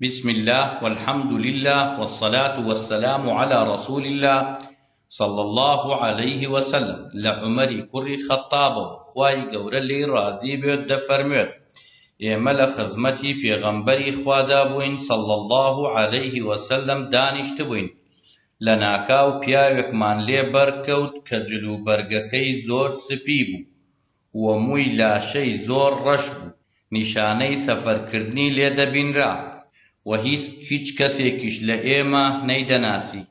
بسم الله والحمد لله والصلاة والسلام على رسول الله صلى الله عليه وسلم. لعمر كري خطاب خواي قور لي رازي بيد دفرمير يمل خزمتي في غنبري خوادابوين صلى الله عليه وسلم دانشتبوين لناكاو بياوك من لي بركوت كجلو برقكي زور سبيبو وموي لا شي زور رشبو نشاني سفر كردني لي دبين را و هیچ کەسێکیش لە ئێمە نەیدەناسی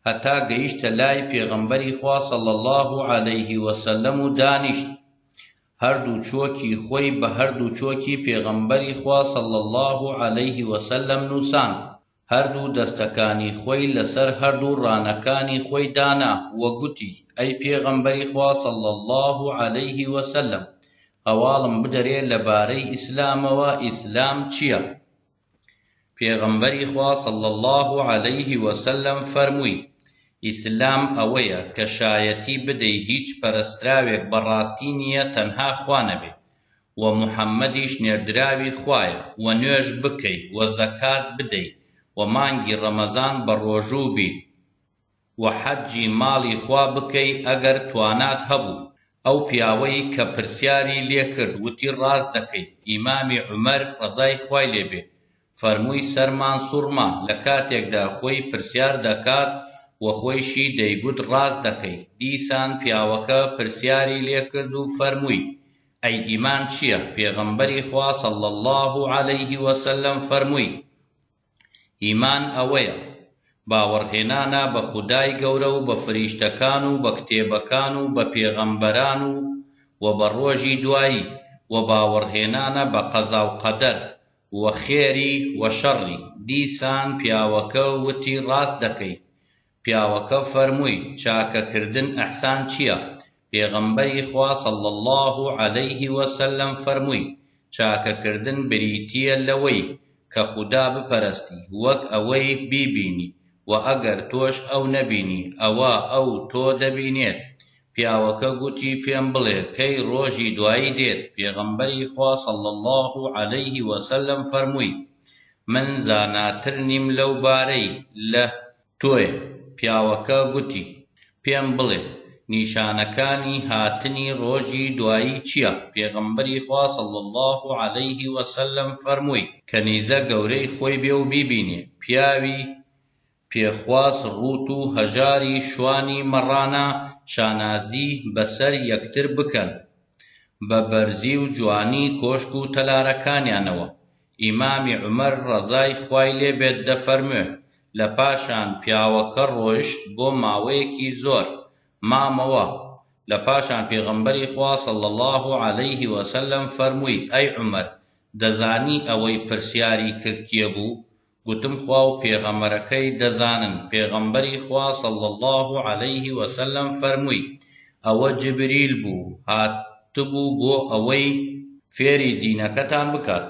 هەتا گەیشتە لای پێغەمبەری خوا صلی الله عەلەیه وسەلەم و دانیشت هەردوو چۆکی خۆی بە هەردوو چۆکی پێغەمبەری خوا صلی الله عەلەیه وسەلەم نووسان هەردوو دەستەکانی خۆی لەسەر هەردوو ڕانەکانی خۆی دانا وە گوتی ئەی پێغەمبەری خوا صلی الله عەلەیه وسەلەم هەواڵم بدەرێ لەبارەی ئیسلامەوە ئیسلام چییە؟ پێغەمبەری خوا صلی الله عەلەیه وسەلەم فەرمووی ئیسلام ئەوەیە کە شایەتی بدەی هیچ پەرستراوێک بەڕاستی نییە تەنها خوا نەبێ و موحەممەدیش نێردراوی خوایە و نوێژ بکەی و زەکات بدەی و مانگی ڕەمەزان بە ڕۆژوو بیت و حەجی ماڵی خوا بکەی ئەگەر توانات هەبوو ئەو پیاوەی کە پرسیاری لێ کرد وتی ڕاست دەکەی ئیمامی عومەر ڕەزای خوای لێبێ فەرمووی سەرمان سوڕما لە کاتێکدا خۆی پرسیار دەکات و خۆیشی دەیگوت ڕاست دەکەی دیسان پیاوەکە پرسیاری لێ کرد و فەرمووی ئەی ئیمان چییە؟ پێغەمبەری خوا صلی الله عەلەیه وسەلەم فەرمووی ئیمان ئەوەیە باوەڕهێنانە بە خودای گەورە و بە فریشتەکان و بە کتێبەکان و بە پێغەمبەران و بە ڕۆژی دوایی و باوەڕهێنانە بە قەزا و قەدەر و خێری و شەڕی دیسان پیاوەکە وتی ڕاست دەکەی پیاوەکە فەرمووی چاکەکردن ئەحسان چییە؟ پێغەمبەری خوا صلی الله عەلەیه وسەلەم فەرمووی چاکەکردن بریتیە لەوەی کە خودا بپەرستی وەک ئەوەی بیبینی و ئەگەر تۆش ئەو نەبینی ئەوە ئەو تۆ دەبینێت پیاوەکە گوتی پێم بڵێ کەی ڕۆژی دوایی دێت؟ پێغەمبەری خوا صلی الله عەلەیه وسەلەم فەرمووی من زاناتر نیم لەو بارەی لە تۆیە پیاوەکە گوتی پێم بڵێ نیشانەکانی هاتنی ڕۆژی دوایی چییە؟ پێغەمبەری خوا صلی الله عەلەیه وسەلەم فەرمووی کەنیزە گەورەی خۆی بێ و بیبینێ پیاوی پێخواست ڕوت و هەژاری شوانی مەڕانە شانازی بەسەر یەکتر بکەن بە بەرزی و جوانی کۆشک و تەلارەکانیانەوە ئیمامی عومەر ڕەزای خوای لێبێت دەفەرموێ لە پاشان پیاوەکە ڕۆیشت بۆ ماوەیەکی زۆر مامەوە لە پاشان پێغەمبەری خوا صلی الله عەلەیه وسەلەم فەرمووی ئەی عومەر دەزانی ئەوەی پرسیاری کرد کێ بوو؟ گوتم خوا و پێغەمبەرەکەی دەزانن پێغەمبەری خوا صلی الله عەلەیه وسەلەم فەرمووی ئەوە جبریل بوو هاتبوو بۆ ئەوەی فێری دینەکەتان بکات